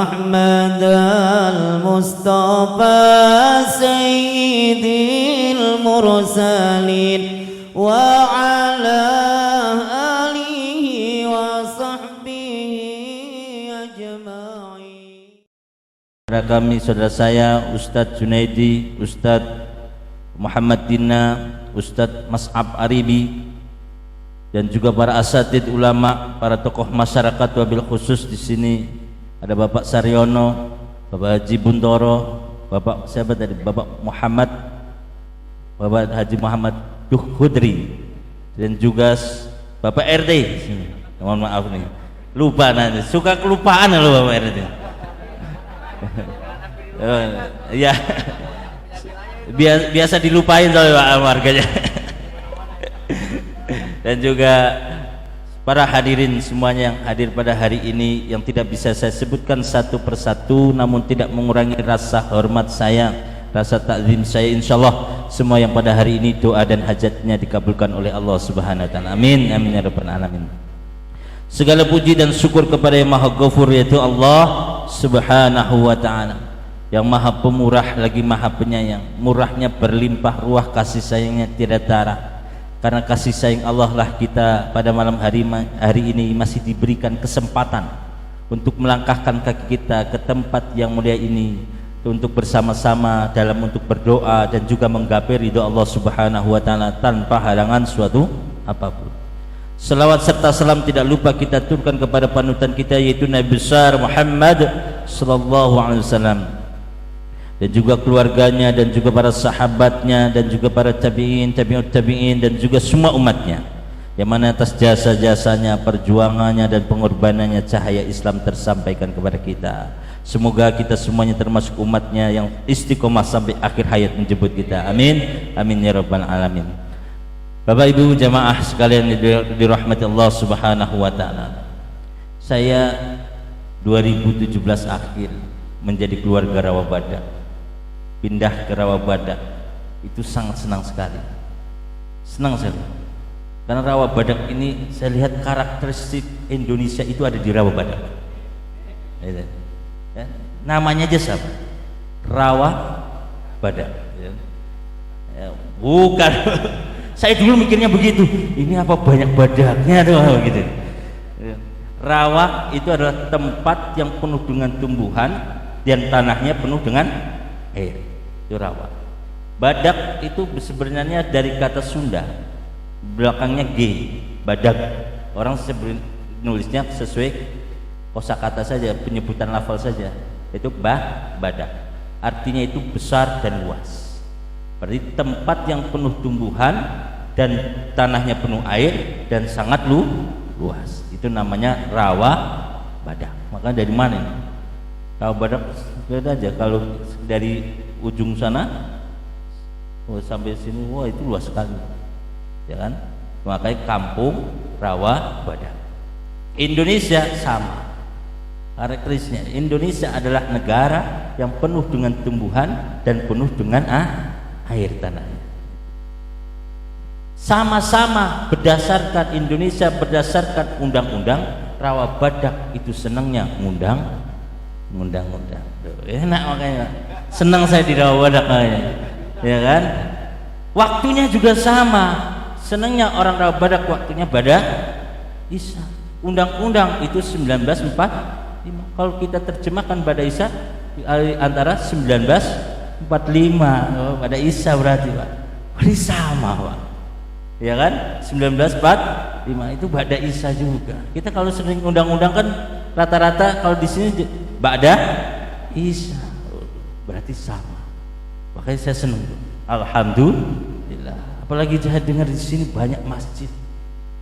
أحمد المصطفى سيد المرسلين وعلى آله وصحبه أجمعين. Kami saudara saya Ustadz Junaidi, Ustadz Muhammad Dina, Ustadz Mas'ab Aribi, dan juga para asatidz ulama, para tokoh masyarakat, wabil khusus di sini ada Bapak Saryono, Bapak Haji Buntoro, Bapak siapa tadi? Bapak Haji Muhammad Khudri, dan juga Bapak RT. Mohon maaf nih, lupa nanti, suka kelupaan loh Bapak RT. Ya, biasa dilupain oleh warganya. Dan juga para hadirin semuanya yang hadir pada hari ini, yang tidak bisa saya sebutkan satu persatu, namun tidak mengurangi rasa hormat saya, rasa takzim saya. Insyaallah semua yang pada hari ini doa dan hajatnya dikabulkan oleh Allah Subhanahu wa taala. Amin amin ya rabbal alamin. Segala puji dan syukur kepada yang Maha Ghafur, yaitu Allah Subhanahu wa taala, yang Maha Pemurah lagi Maha Penyayang. Murahnya berlimpah ruah, kasih sayangnya tiada tara. Karena kasih sayang Allah lah kita pada malam hari ini masih diberikan kesempatan untuk melangkahkan kaki kita ke tempat yang mulia ini, untuk bersama-sama dalam untuk berdoa dan juga menggapai ridho Allah Subhanahu wa taala tanpa halangan suatu apapun. Selawat serta salam tidak lupa kita turunkan kepada panutan kita, yaitu Nabi besar Muhammad sallallahu alaihi wasallam, dan juga keluarganya, dan juga para sahabatnya, dan juga para tabi'in, tabi'ut tabi'in, dan juga semua umatnya, yang mana atas jasa-jasanya, perjuangannya dan pengorbanannya cahaya Islam tersampaikan kepada kita. Semoga kita semuanya termasuk umatnya yang istiqomah sampai akhir hayat menjemput kita. Amin amin ya rabbal alamin. Bapak Ibu jamaah sekalian dirahmati Allah Subhanahu wa taala, saya 2017 akhir menjadi keluarga Rawabadak, pindah ke Rawabadak, itu sangat senang sekali, senang sekali. Karena Rawabadak ini saya lihat karakteristik Indonesia itu ada di Rawabadak. Ya, namanya aja sama, Rawabadak. Ya, bukan. Saya dulu mikirnya begitu, ini apa banyak badaknya tuh gitu. Rawa itu adalah tempat yang penuh dengan tumbuhan dan tanahnya penuh dengan air, itu rawa. Badak itu sebenarnya dari kata Sunda, belakangnya G, badak. Orang nulisnya sesuai kosakata saja, penyebutan lafal saja, itu badak. Artinya itu besar dan luas. Berarti tempat yang penuh tumbuhan dan tanahnya penuh air dan sangat luas, itu namanya rawa badak. Maka dari mana ini? Rawa badak beda aja, kalau dari ujung sana sampai sini, wah itu luas sekali, ya kan? Makanya kampung rawa badak. Indonesia sama karakteristiknya. Indonesia adalah negara yang penuh dengan tumbuhan dan penuh dengan air tanahnya. Sama-sama berdasarkan Indonesia, berdasarkan undang-undang, Rawabadak itu senangnya ngundang-undang. Enak makanya, senang saya di Rawabadak kayaknya, ya kan? Waktunya juga sama, senangnya orang Rawabadak waktunya pada Isya. Undang-undang itu 1945. Kalau kita terjemahkan pada Isya antara 1945, pada Isya berarti Pak. Ini sama Pak, ya kan? 1945 itu pada Isya juga. Kita kalau sering undang-undang kan rata-rata kalau di sini pada Isya, berarti sama. Makanya saya senang tuh. Alhamdulillah. Apalagi saya dengar di sini banyak masjid,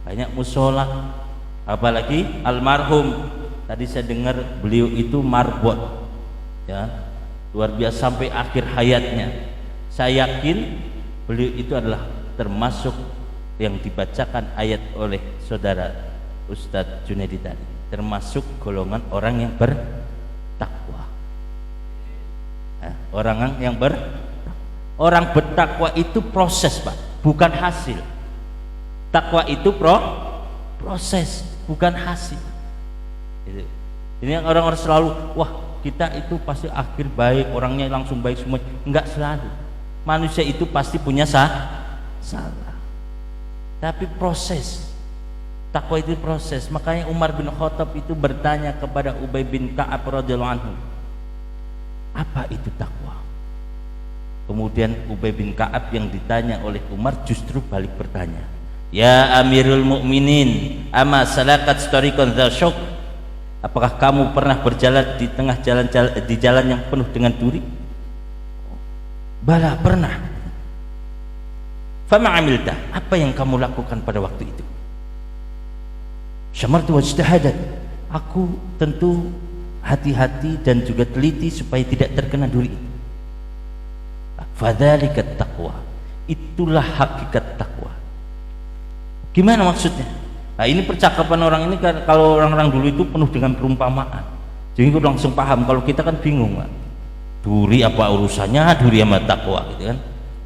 banyak musola, apalagi almarhum. Tadi saya dengar beliau itu marbot, ya, luar biasa sampai akhir hayatnya. Saya yakin beliau itu adalah termasuk yang dibacakan ayat oleh saudara Ustadz Junaidi tadi, termasuk golongan orang yang bertakwa. Orang bertakwa itu proses Pak, bukan hasil. Takwa itu proses, bukan hasil. Ini yang orang-orang selalu, wah kita itu pasti akhir baik, orangnya langsung baik semua. Enggak selalu. Manusia itu pasti punya salah. Tapi proses. Takwa itu proses. Makanya Umar bin Khattab itu bertanya kepada Ubay bin Ka'ab radhiyallahu anhu, apa itu takwa? Kemudian Ubay bin Ka'ab yang ditanya oleh Umar justru balik bertanya, ya Amirul Mukminin, ama salakat tariqan dzal syauq, apakah kamu pernah berjalan di tengah jalan yang penuh dengan duri? Bala, pernah. Fama amilta, apa yang kamu lakukan pada waktu itu? Syamartu wajtahadat, aku tentu hati-hati dan juga teliti supaya tidak terkena duri itu. Fadzalikat taqwa, itulah hakikat takwa. Gimana maksudnya? Nah, ini percakapan orang ini kan, kalau orang-orang dulu itu penuh dengan perumpamaan, jadi kita langsung paham. Kalau kita kan bingung, Pak. Duri apa urusannya duri sama takwa gitu kan?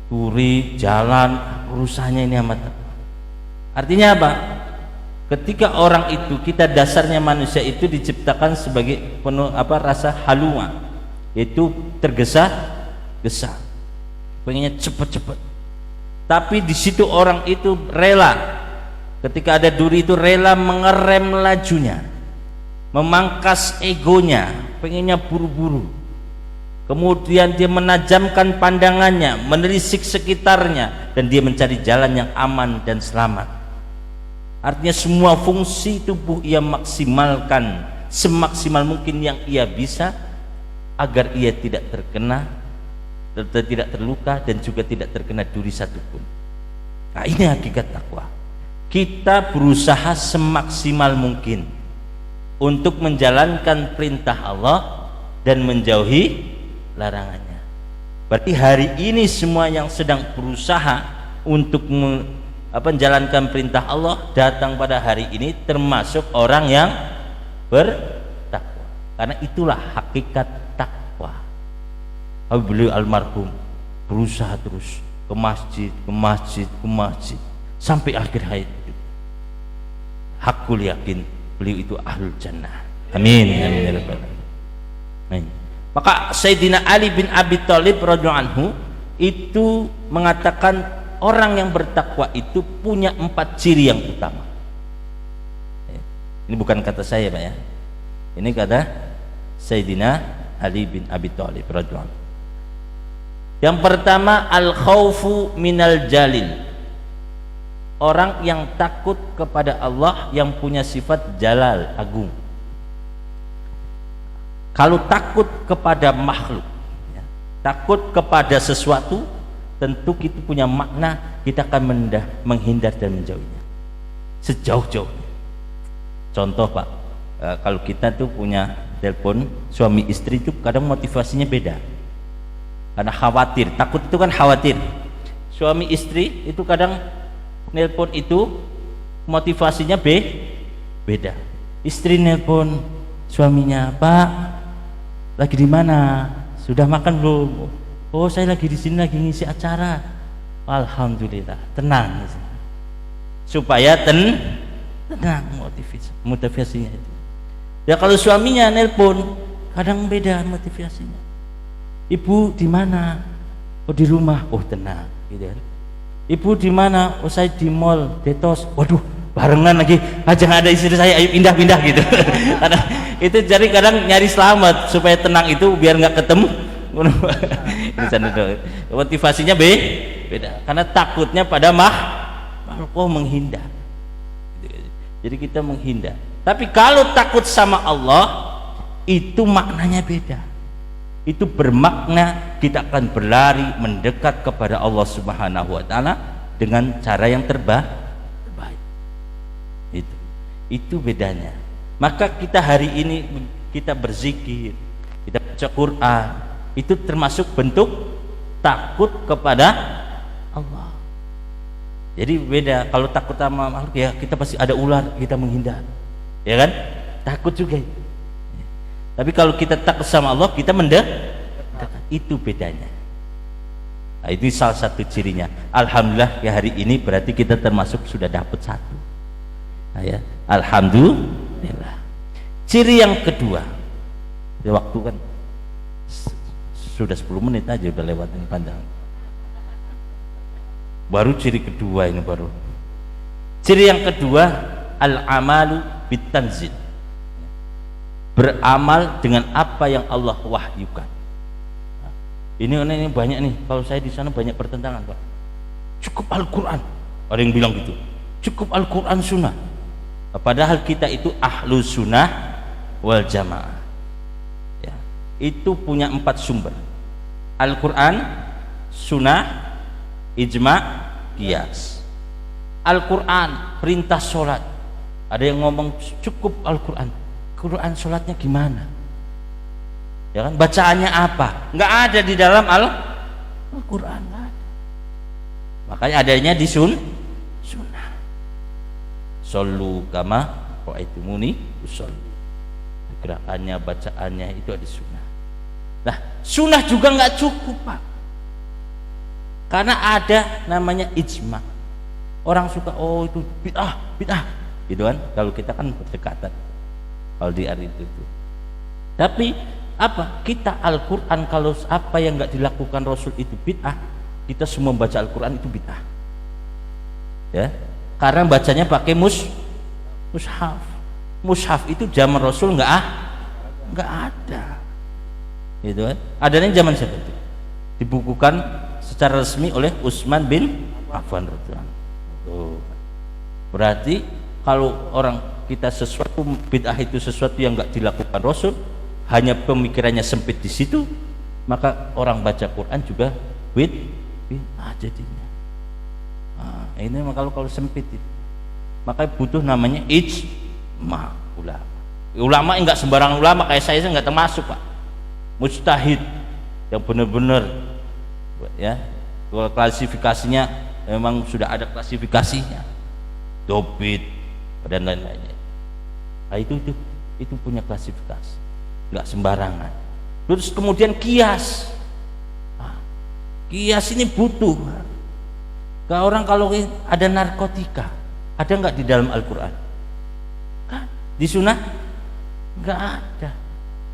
Duri, jalan, urusannya ini sama takwa. Artinya apa? Ketika orang itu, kita dasarnya manusia itu diciptakan sebagai penuh rasa halua, yaitu tergesa-gesa, pengennya cepet-cepet. Tapi di situ orang itu rela, ketika ada duri itu rela mengerem lajunya, memangkas egonya, pengennya buru-buru. Kemudian dia menajamkan pandangannya, menelisik sekitarnya, dan dia mencari jalan yang aman dan selamat. Artinya semua fungsi tubuh ia maksimalkan semaksimal mungkin yang ia bisa, agar ia tidak terkena, tidak terluka, dan juga tidak terkena duri satupun. Nah, ini hakikat takwa. Kita berusaha semaksimal mungkin untuk menjalankan perintah Allah dan menjauhi larangannya. Berarti hari ini semua yang sedang berusaha untuk menjalankan perintah Allah datang pada hari ini termasuk orang yang bertakwa, karena itulah hakikat takwa. Beliau almarhum berusaha terus ke masjid sampai akhir hayat. Hakul yakin beliau itu ahlul jannah. Amin, amin ya rabbal alamin. Maka Sayyidina Ali bin Abi Thalib radhiyallahu anhu itu mengatakan orang yang bertakwa itu punya 4 ciri yang utama. Ini bukan kata saya, Pak ya. Ini kata Sayyidina Ali bin Abi Thalib radhiyallahu anhu. Yang pertama, al-khaufu minal jalil. Orang yang takut kepada Allah, yang punya sifat jalal, agung. Kalau takut kepada makhluk, ya, takut kepada sesuatu, tentu kita punya makna kita akan menghindar dan menjauhinya sejauh-jauhnya. Contoh, Pak, kalau kita tuh punya telepon suami istri itu kadang motivasinya beda, karena khawatir. Takut itu kan khawatir. Suami istri itu kadang nelpon itu motivasinya beda. Istri nelpon suaminya, Pak lagi di mana, sudah makan belum? Oh, saya lagi di sini lagi ngisi acara. Alhamdulillah, tenang supaya tenang motivasinya itu. Ya kalau suaminya nelpon kadang beda motivasinya. Ibu di mana? Oh di rumah. Oh tenang gitu kan. Ibu di mana? Oh saya di mall Detos. Waduh barengan lagi, jangan ada istri saya, ayo pindah gitu. Karena itu jadi kadang nyari selamat supaya tenang itu biar nggak ketemu. Motivasinya beda, karena takutnya pada makhluk menghindar. Jadi kita menghindar. Tapi kalau takut sama Allah itu maknanya beda. Itu bermakna kita akan berlari mendekat kepada Allah Subhanahu wa taala dengan cara yang terbaik. Itu bedanya. Maka kita hari ini kita berzikir, kita baca Quran, itu termasuk bentuk takut kepada Allah. Jadi beda. Kalau takut sama makhluk ya kita pasti ada ular, kita menghindar, ya kan? Takut juga. Tapi kalau kita takut sama Allah, kita mendekat. Itu bedanya. Nah, itu salah satu cirinya. Alhamdulillah ya hari ini berarti kita termasuk sudah dapat satu. Nah, ya. Alhamdulillah. Ciri yang kedua, Ya, waktu kan sudah 10 menit aja udah lewat ini panjang. Baru ciri kedua ini baru. Ciri yang kedua, al-amalu bitanzil. Beramal dengan apa yang Allah wahyukan. Ini banyak nih. Kalau saya di sana banyak pertentangan, Pak. Cukup Al-Quran. Ada yang bilang gitu. Cukup Al-Quran sunnah. Padahal kita itu ahlu sunnah wal jamaah. Ya. Itu punya 4 sumber. Al-Quran, sunnah, ijma', qiyas. Al-Quran, perintah sholat. Ada yang ngomong cukup Al-Quran. Quran sholatnya gimana? Ya kan, bacaannya apa? Nggak ada di dalam Al-Quran, nggak ada. Makanya adanya di sunnah. Shollu kama ra'aitumuni usolli. Gerakannya, bacaannya itu ada sunnah. Nah, sunnah juga nggak cukup, Pak. Karena ada namanya ijma. Orang suka, oh itu bid'ah, gitu kan? Kalau kita kan berdekatan. Kalau di hari itu. Tapi apa? Kita Al-Quran, kalau apa yang nggak dilakukan Rasul itu bid'ah, kita semua baca Al-Quran itu bid'ah. Ya, karena bacanya pakai mushaf. Mushaf itu zaman Rasul nggak ada. Gitu kan? Adanya zaman siapa itu? Dibukukan secara resmi oleh Utsman bin Affan radhiyallahu. Berarti kalau orang kita sesuatu bid'ah itu sesuatu yang nggak dilakukan Rasul, hanya pemikirannya sempit di situ, maka orang baca Quran juga bid'ah jadinya. Nah, ini kalau sempit itu, maka butuh namanya ijma ulama. Ulama enggak sembarang ulama, kayak saya nggak termasuk, Pak. Mujtahid yang benar-benar, ya, kalau klasifikasinya memang sudah ada klasifikasinya, dobit dan lain-lainnya. Nah, itu punya klasifikasi, nggak sembarangan. Terus kemudian kias. Nah, kias ini butuh. Kalau ada narkotika, ada nggak di dalam Al-Quran? Kan di sunnah nggak ada.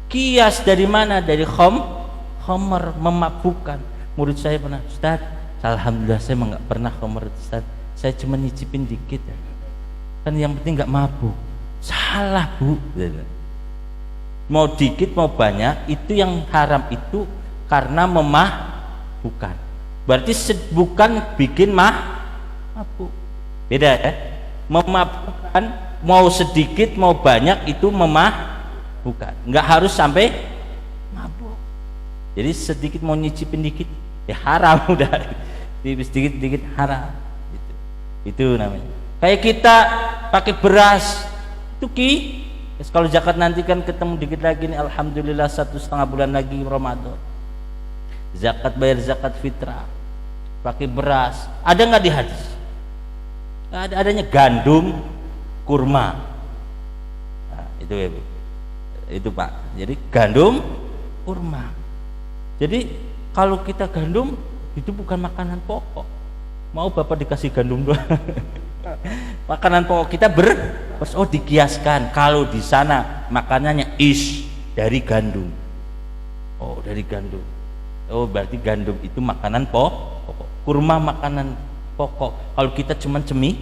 Kias dari mana? Dari khamar, memabukkan. Murid saya pernah, Ustaz, alhamdulillah saya nggak pernah khamar, Ustaz. Saya cuma nyicipin dikit ya. Kan yang penting nggak mabuk. Salah, Bu. Mau dikit mau banyak, itu yang haram itu karena memabukkan. Berarti bukan bikin mabuk. Beda ya. Memabukkan mau sedikit mau banyak itu memabukkan. Nggak harus sampai mabuk. Jadi sedikit mau nyicipin dikit ya haram udah. Sedikit haram. Itu namanya. Kayak kita pakai beras itu kalau zakat nanti kan ketemu dikit lagi nih, alhamdulillah 1,5 bulan lagi Ramadan. Zakat, bayar zakat fitrah pakai beras, ada nggak di hadis? Nggak ada, adanya gandum, kurma. Nah, itu Pak. Jadi gandum, kurma. Jadi kalau kita gandum itu bukan makanan pokok. Mau Bapak dikasih gandum doang. Makanan pokok kita dikiaskan. Kalau di sana makanannya dari gandum. Oh, dari gandum. Oh, berarti gandum itu makanan pokok. Kurma makanan pokok. Kalau kita cuma cemilan,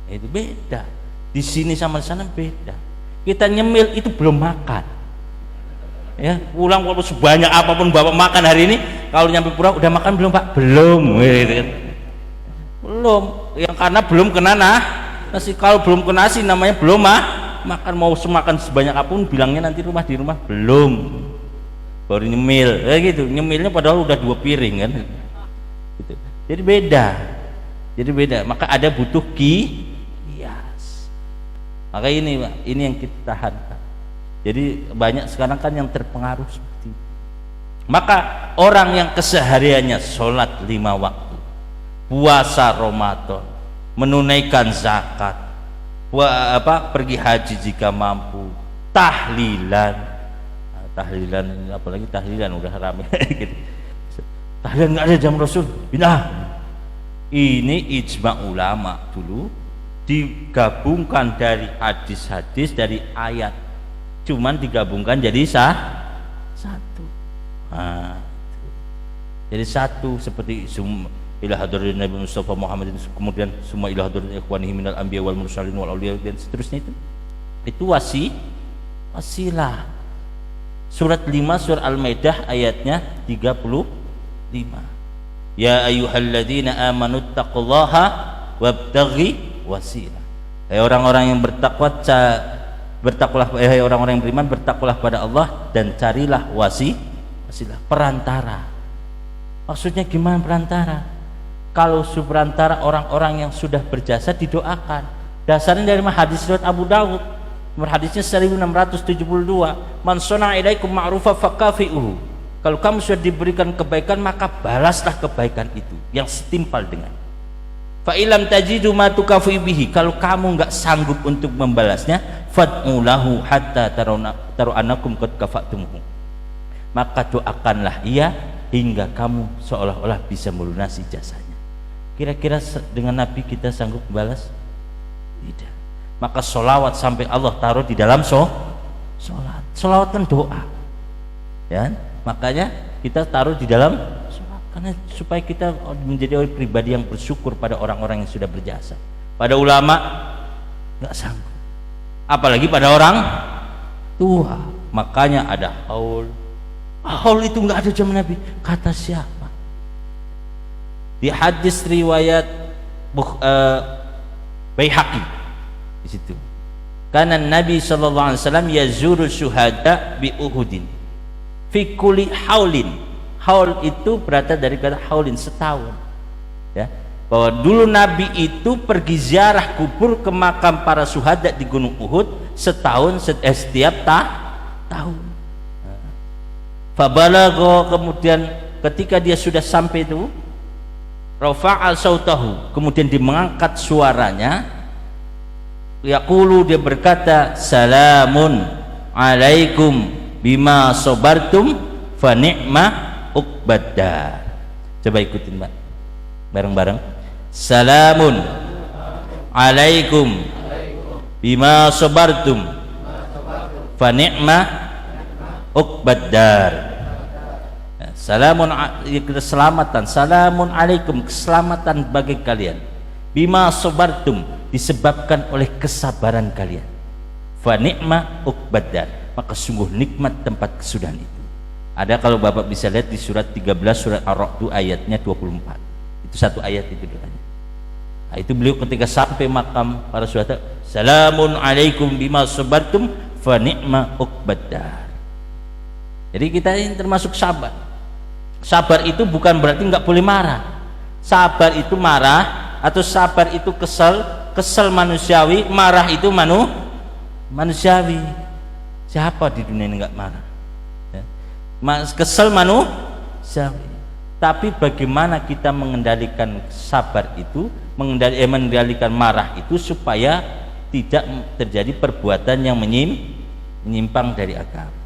itu beda. Di sini sama di sana beda. Kita nyemil itu belum makan. Ya, pulang walaupun sebanyak apapun Bapak makan hari ini, kalau nyampe pulang udah makan belum, Pak? Belum. Belum, yang karena belum kena nasi. Kalau belum kena nasi namanya belum makan. Mau semakan sebanyak apapun bilangnya nanti di rumah belum, baru nyemil gitu. Nyemilnya padahal udah 2 piring kan gitu. Jadi beda, maka ada butuh kias. Maka ini Pak, ini yang kita tahan. Jadi banyak sekarang kan yang terpengaruh seperti itu. Maka orang yang kesehariannya sholat 5 waktu, puasa Ramadan, menunaikan zakat, pergi haji jika mampu, tahlilan, apalagi tahlilan udah rame gitu. Tahlilan nggak ada zaman Rasul, bid'ah. Ini ijma ulama dulu, digabungkan dari hadis-hadis, dari ayat. cuman digabungkan jadi satu. Nah, jadi satu, seperti ila hadratin Nabi Mustafa Muhammadin, kemudian semua ila hadratin ikhwanihi minal anbiya wal mursalin wal auliya dan seterusnya. Itu wasilah. Surat 5 surah Al-Maidah ayatnya 35. Ya ayyuhalladzina amanu taqullaha wabtaghi wasilah. Hai orang-orang yang bertakwalah, hai orang-orang yang beriman, bertakwalah pada Allah dan carilah wasilah, perantara. Maksudnya gimana perantara? Kalau perantara, orang-orang yang sudah berjasa didoakan. Dasarnya dari hadis riwayat Abu Dawud, nomor hadisnya 1672. Man sona ilaikum ma'rufa fakafi'uhu. Kalau kamu sudah diberikan kebaikan, maka balaslah kebaikan itu yang setimpal dengan. Fa ilam tajidu ma tukafi bihi. Kalau kamu enggak sanggup untuk membalasnya, fad'u lahu hatta taru'anakum qad kafatumuhu. Maka doakanlah ia hingga kamu seolah-olah bisa melunasi jasanya. Kira-kira dengan Nabi kita sanggup membalas? Tidak. Maka sholawat sampai Allah taruh di dalam sholat. Sholawat kan doa, ya. Makanya kita taruh di dalam sholat, karena supaya kita menjadi orang pribadi yang bersyukur pada orang-orang yang sudah berjasa. Pada ulama nggak sanggup, apalagi pada orang tua. Makanya ada haul. Haul itu nggak ada zaman Nabi. Kata siapa? Di hadis riwayat Baihaqi di situ. Karena Nabi sallallahu alaihi wasallam yazuru syuhada bi Uhudin fi kulli haulin. Haul itu berasal dari kata haulin, setahun. Ya, bahwa dulu Nabi itu pergi ziarah kubur ke makam para syuhada di Gunung Uhud setahun setiap tahun. Fabalagha, kemudian ketika dia sudah sampai itu, rafa'a sautahu, kemudian dia mengangkat suaranya, yaqulu, dia berkata, salamun alaikum bima sabartum fa ni'ma uqbaddar. Coba ikutin Mbak bareng-bareng. Salamun alaikum bima sabartum fa ni'ma uqbaddar. Salamun, keselamatan, salamun alaikum, keselamatan bagi kalian, bima sabartum, disebabkan oleh kesabaran kalian, fa ni'ma uqbaddar, maka sungguh nikmat tempat kesudahan itu. Ada, kalau Bapak bisa lihat di surat 13 surat Ar-Ra'd ayatnya 24, itu satu ayat itu doanya. Nah, itu beliau ketika sampai makam para syuhada, salamun alaikum bima sabartum fa ni'ma uqbaddar. Jadi kita ini termasuk sabar. Sabar itu bukan berarti nggak boleh marah. Sabar itu marah, atau sabar itu kesel manusiawi, marah itu manusiawi. Siapa di dunia ini nggak marah? Ya. Kesel manusiawi. Tapi bagaimana kita mengendalikan sabar itu, mengendalikan marah itu supaya tidak terjadi perbuatan yang menyimpang dari agama.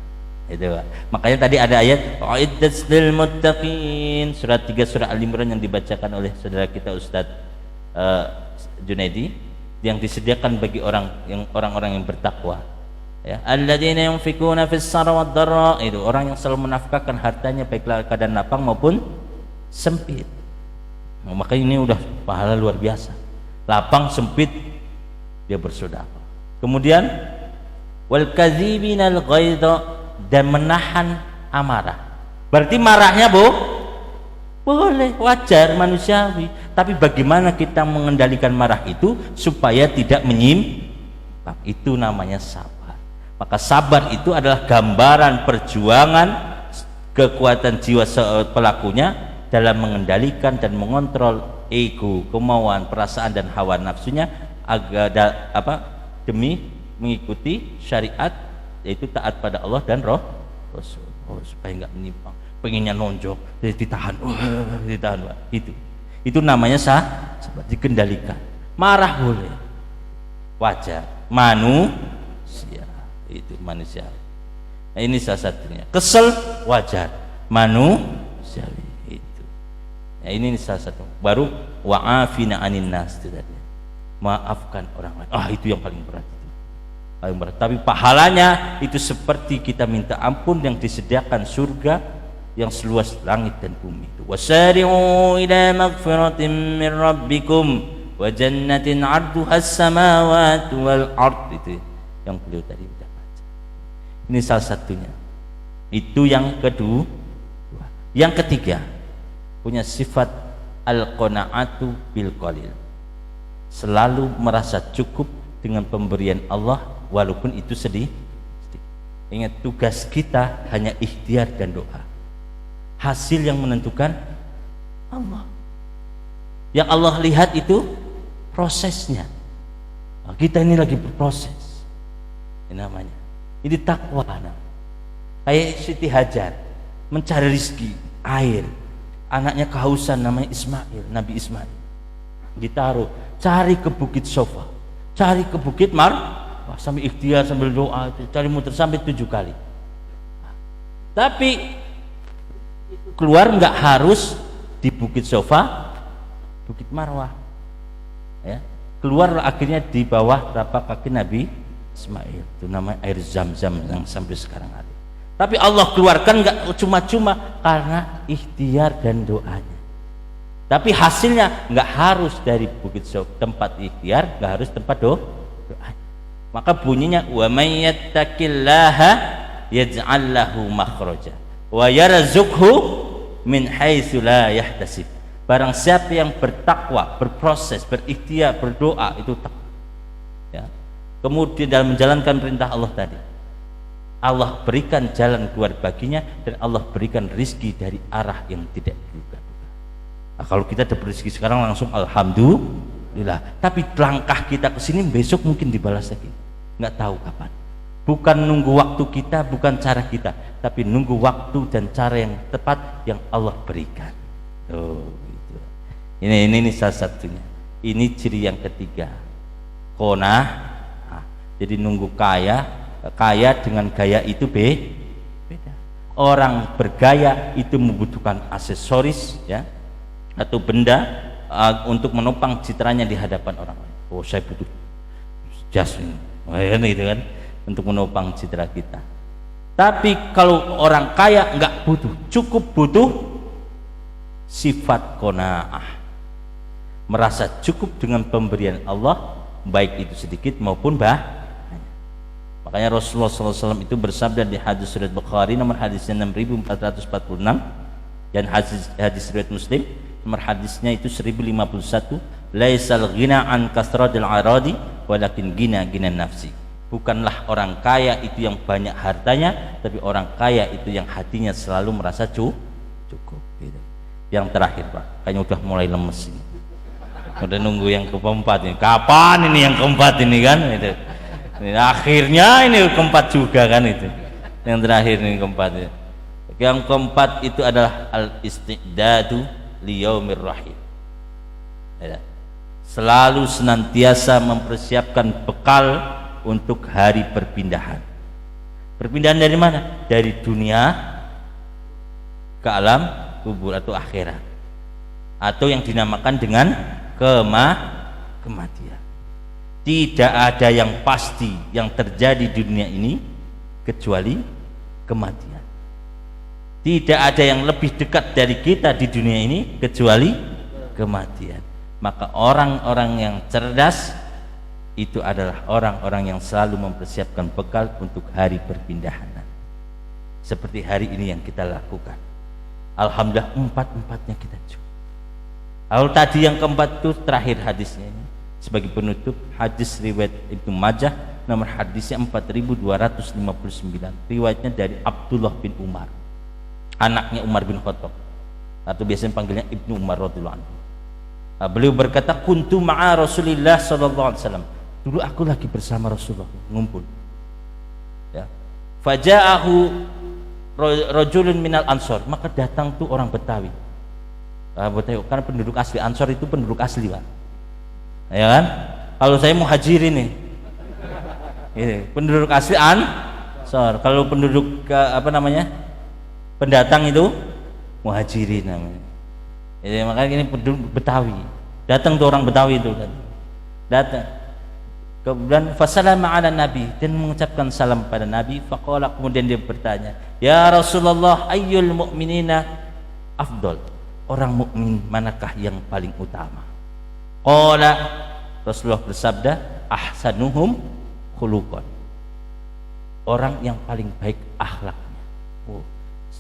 Itu. Makanya tadi ada ayat uiddat lil muttaqin, surat 3 surah Al-Imran yang dibacakan oleh saudara kita Ustadz Junaidi, yang disediakan bagi orang-orang yang bertakwa, ya, alladzina yunfikuna fis sarra wad dharra, itu orang yang selalu menafkahkan hartanya baik keadaan lapang maupun sempit. Nah, maka ini udah pahala luar biasa. Lapang sempit dia bersedekah. Kemudian wal kadzibinal ghaidha, dan menahan amarah. Berarti marahnya boleh, wajar, manusiawi. Tapi bagaimana kita mengendalikan marah itu supaya tidak menyimpang? Itu namanya sabar. Maka sabar itu adalah gambaran perjuangan kekuatan jiwa pelakunya dalam mengendalikan dan mengontrol ego, kemauan, perasaan dan hawa nafsunya agar demi mengikuti syariat, yaitu taat pada Allah dan Rasul, supaya nggak menyimpang. Pengennya nonjok, jadi ditahan, itu namanya sabar, dikendalikan. Marah boleh, wajar, manusia, itu manusia. Nah, ini salah satunya. Kesel wajar, manusiawi itu. Nah, ini salah satu. Baru wa'afina anin nas, itu tadi. Maafkan orang lain. Itu yang paling berat. paling berat. Tapi pahalanya itu seperti kita minta ampun yang disediakan surga yang seluas langit dan bumi itu. Wasari'u ila magfiratin min rabbikum wa jannatin 'arduha as-samawati wal ard, itu yang beliau tadi sudah baca. Ini salah satunya. Itu yang kedua. Yang ketiga, punya sifat al-qanaatu bil qalil. Selalu merasa cukup dengan pemberian Allah walaupun itu sedih. Ingat, tugas kita hanya ikhtiar dan doa. Hasil yang menentukan Allah. Yang Allah lihat itu prosesnya. Nah, kita ini lagi berproses. Ini namanya. Ini takwa. Kayak Siti Hajar mencari rizki, air. Anaknya kehausan, namanya Ismail, Nabi Ismail. Ditaruh, cari ke Bukit Sofa, cari ke Bukit Marwah, sambil ikhtiar, sambil doa, cari muter sampai 7 kali. Tapi keluar nggak harus di Bukit Sofa, Bukit Marwah, ya. Keluar akhirnya di bawah tapak kaki Nabi Ismail, itu namanya air Zam-Zam yang sampai sekarang ada. Tapi Allah keluarkan nggak cuma-cuma, karena ikhtiar dan doanya. Tapi hasilnya nggak harus dari Bukit Sofa, tempat ikhtiar, nggak harus tempat doa. Maka bunyinya wa may yattaqillaha yaj'al lahu makhraja wa yarzuqhu min haitsu la yahtasib. Barang siapa yang bertakwa, berproses, berikhtiar, berdoa, itu takwa, ya. Kemudian dalam menjalankan perintah Allah tadi, Allah berikan jalan keluar baginya, dan Allah berikan rizki dari arah yang tidak diduga-duga. Nah, kalau kita dapat rizki sekarang langsung alhamdulillah. Tapi langkah kita ke sini besok mungkin dibalas lagi, nggak tahu kapan. Bukan nunggu waktu kita, bukan cara kita, tapi nunggu waktu dan cara yang tepat yang Allah berikan. Oh, gitu. Ini salah satunya. Ini ciri yang ketiga. Qanaah. Nah, jadi nunggu kaya dengan gaya itu beda. Orang bergaya itu membutuhkan aksesoris, ya, atau benda untuk menopang citranya di hadapan orang lain. Oh, saya butuh jas ini, gitu kan, untuk menopang citra kita. Tapi kalau orang kaya nggak butuh, cukup butuh sifat qanaah, merasa cukup dengan pemberian Allah, baik itu sedikit maupun banyak. Makanya Rasulullah SAW itu bersabda di hadis riwayat Bukhari nomor hadisnya 6446, dan hadis riwayat Muslim nomor hadisnya itu 1051, laisal ghina an kasratil aradi walakin ghina nafsi. Bukanlah orang kaya itu yang banyak hartanya, tapi orang kaya itu yang hatinya selalu merasa cukup, gitu. Yang terakhir, Pak, kayaknya udah mulai lemes ini. Udah nunggu yang keempat ini. Kapan ini yang keempat ini kan? Gitu. Akhirnya ini keempat juga kan itu. Yang terakhir ini keempat ya. Yang keempat itu adalah al-isti'dadu liyaumir rahim. Ya. Selalu senantiasa mempersiapkan bekal untuk hari perpindahan. Perpindahan dari mana? Dari dunia ke alam kubur atau akhirat, atau yang dinamakan dengan kematian. Tidak ada yang pasti yang terjadi di dunia ini kecuali kematian. Tidak ada yang lebih dekat dari kita di dunia ini kecuali kematian. Maka orang-orang yang cerdas itu adalah orang-orang yang selalu mempersiapkan bekal untuk hari perpindahan. Seperti hari ini yang kita lakukan. Alhamdulillah empat-empatnya kita cukup. Kalau tadi yang keempat itu terakhir hadisnya ini. Sebagai penutup, hadis riwayat Ibnu Majah nomor hadisnya 4259, riwayatnya dari Abdullah bin Umar, anaknya Umar bin Khattab, atau biasanya panggilnya Ibnu Umar radhiyallahu anhu. Beliau berkata, kuntu ma'a Rasulillah sallallahu alaihi wasallam. Dulu aku lagi bersama Rasulullah ngumpul. Ya. Faja'ahu rajulun minal ansor, maka datang tuh orang Betawi. Betawi karena penduduk asli, Ansor itu penduduk asli, Pak. Ya kan? Kalau saya muhajirin nih, ini penduduk asli Ansor. Kalau penduduk pendatang itu muhajirin namanya. Jadi makanya ini penduduk Betawi. Datang tuh orang Betawi itu, datang. Kemudian fasalama ala nabi, dan mengucapkan salam pada nabi. Faqala, kemudian dia bertanya, ya Rasulullah, ayyul mu'minina afdol, orang mukmin manakah yang paling utama? Qala, Rasulullah bersabda, ahsanuhum khuluqan, orang yang paling baik akhlaknya.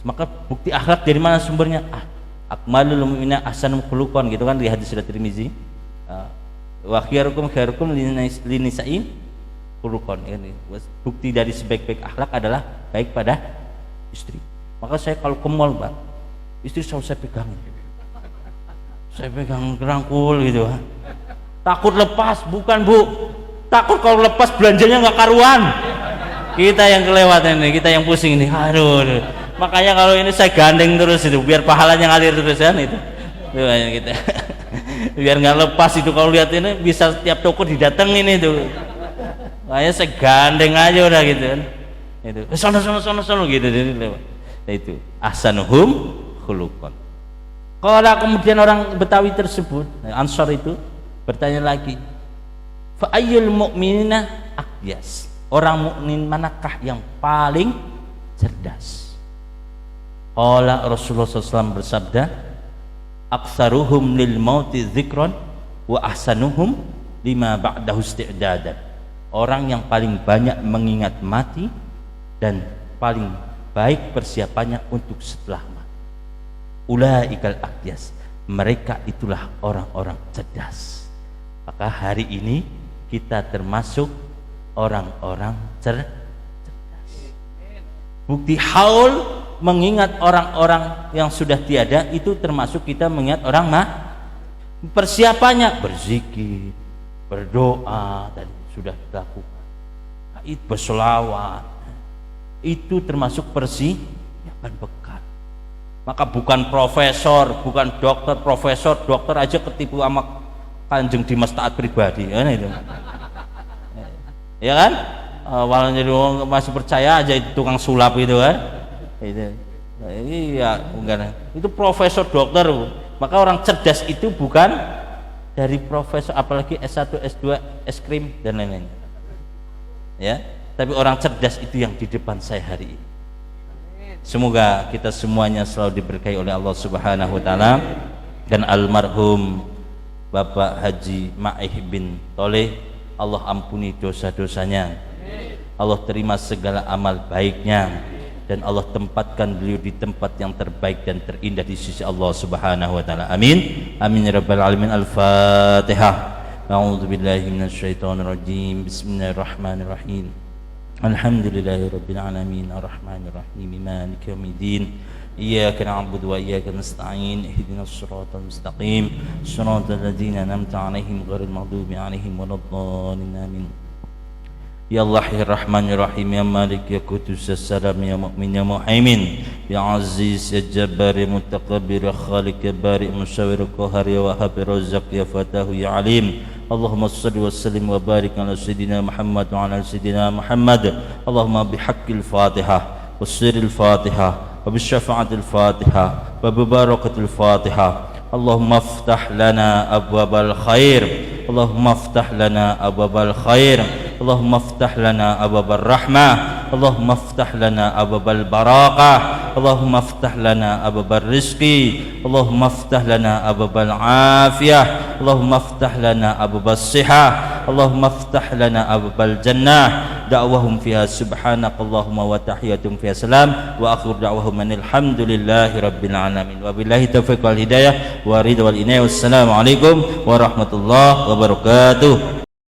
Maka bukti akhlak dari mana sumbernya? Akmalul mu'minina ahsanuhum khuluqan, gitu kan di hadis surat Tirmizi. Wa khairukum linisa'in khuluqan, ini bukti dari sebaik-baik akhlak adalah baik pada istri. Maka saya kalau ke mall, Pak, istri saya pegangin, saya pegang kerangkul gitu, takut lepas. Bukan Bu, takut kalau lepas belanjanya nggak karuan, kita yang kelewatan ini, kita yang pusing ini. Aduh, makanya kalau ini saya gandeng terus itu biar pahalanya ngalir terus kan itu kita biar nggak lepas itu. Kalau lihat ini bisa tiap toko didatengin itu, makanya saya gandeng aja udah gitu kan itu, sono gitu itu ahsanuhum khuluqan. Kalau kemudian orang Betawi tersebut, Ansor itu bertanya lagi, fa ayyul mu'minina aqyas, orang mukmin manakah yang paling cerdas? Qala Rasulullah SAW bersabda, aktsaruhum lil mauti dzikran wa ahsanuhum lima ba'dahu isti'dadan, orang yang paling banyak mengingat mati dan paling baik persiapannya untuk setelah mati. Ulaikal aqyas, mereka itulah orang-orang cerdas. Maka hari ini kita termasuk orang-orang cerdas. Bukti haul mengingat orang-orang yang sudah tiada itu termasuk kita mengingat orang persiapannya berzikir, berdoa, dan sudah dilakukan. Itu berselawat, itu termasuk persiapan bekal. Maka bukan profesor, bukan dokter, profesor, dokter aja ketipu sama Kanjeng Dimas Taat pribadi, kan itu. Ya kan? Awalnya jadi masih percaya aja itu tukang sulap itu kan. Itu. Iya, bukan. Itu profesor dokter. Maka orang cerdas itu bukan dari profesor, apalagi S1, S2, es krim dan lain-lain. Ya, tapi orang cerdas itu yang di depan saya hari ini. Semoga kita semuanya selalu diberkahi oleh Allah Subhanahu wa taala, dan almarhum Bapak Haji Ma'ih bin Toleh, Allah ampuni dosa-dosanya, Allah terima segala amal baiknya, dan Allah tempatkan beliau di tempat yang terbaik dan terindah di sisi Allah Subhanahu wa taala. Amin. Amin ya rabbal alamin. Al-Fatihah. A'udzubillahi minasyaitonirrajim. Bismillahirrahmanirrahim. Alhamdulillahi rabbil alamin, arrahmanirrahim, maliki yaumiddin. Iyyaka na'budu wa iyyaka nasta'in. Ihdinas siratal mustaqim. Shiratal ladzina an'amta 'alaihim ghairil maghdubi 'alaihim waladdallin. Amin. Ya Allah ya Rahman ya Rahim, ya Malik ya Qudus ya Salam ya Mu'min ya Muhaimin, ya Aziz ya Jabbar ya Mutakabbir ya Khaliq ya Bari Musawwir Qahar ya Wahhab ya Razzaq ya Fatahu ya Alim. Allahumma salli wa sallim wa barik ala Sayyidina Muhammad wa ala Sayyidina Muhammad. Allahumma bihaqqil Fatihah wa sirril Fatihah wa bisyafa'atil Fatihah wa bibarakatil Fatihah. Allahumma aftah lana abwabal khair, Allahumma aftah lana abwabal khair, Allahumma aftah lana abwabal rahmah, Allahumma aftah lana abwabal barakah, Allahumma aftah lana abwabal rizqi, Allahumma aftah lana abwabal afiyah, Allahumma aftah lana abwabal sihah, Allahumma aftah lana abwabal jannah. Da'wahum fiha subhanakallahumma wa tahiyatum fiha salam, wa akhir da'wahum alhamdulillahi rabbil alamin. Wabillahi taufiq wal hidayah wa ridha wal inayah. Wassalamu alaikum warahmatullahi wabarakatuh.